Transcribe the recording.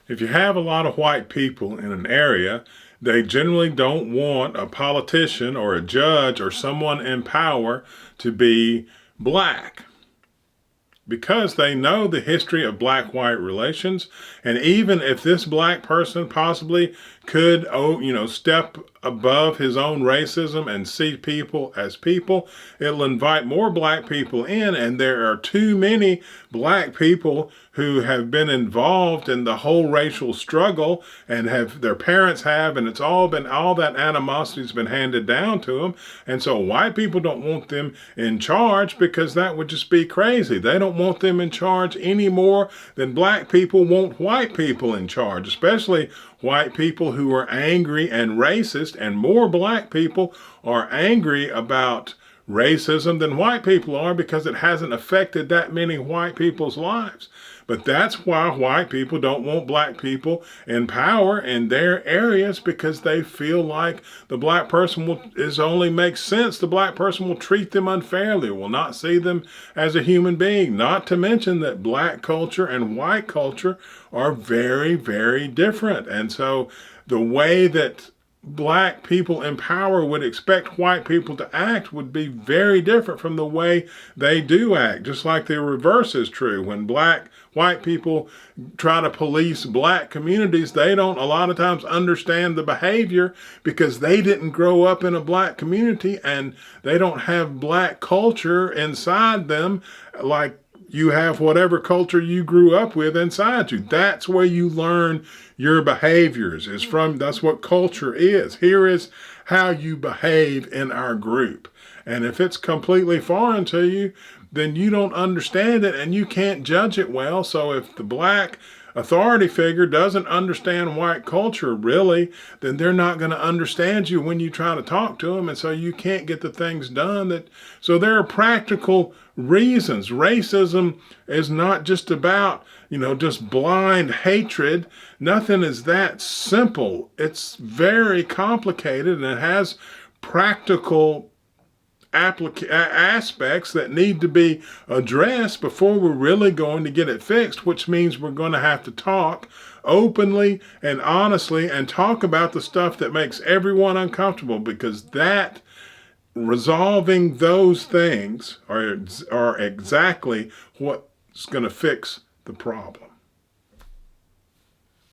If you have a lot of white people in an area, they generally don't want a politician or a judge or someone in power to be black, because they know the history of black-white relations. And even if this black person possibly could, step above his own racism and see people as people, it'll invite more black people in. And there are too many black people who have been involved in the whole racial struggle, and have their parents have, and all that animosity has been handed down to them. And so white people don't want them in charge, because that would just be crazy. They don't want them in charge any more than black people want white people in charge, especially white people who are angry and racist. And more black people are angry about racism than white people are, because it hasn't affected that many white people's lives. But that's why white people don't want black people in power in their areas, because they feel like the black person only makes sense. The black person will treat them unfairly, will not see them as a human being. Not to mention that black culture and white culture are very, very different. And so the way that black people in power would expect white people to act would be very different from the way they do act. Just like the reverse is true. When white people try to police black communities, they don't a lot of times understand the behavior, because they didn't grow up in a black community and they don't have black culture inside them like you have whatever culture you grew up with inside you. That's where you learn your behaviors that's what culture is. Here is how you behave in our group. And if it's completely foreign to you, then you don't understand it and you can't judge it well. So if the black authority figure doesn't understand white culture really, then they're not going to understand you when you try to talk to them. And so you can't get the things done so there are practical reasons. Racism is not just about, just blind hatred. Nothing is that simple. It's very complicated, and it has practical aspects that need to be addressed before we're really going to get it fixed, which means we're going to have to talk openly and honestly and talk about the stuff that makes everyone uncomfortable, because resolving those things are exactly what's going to fix the problem.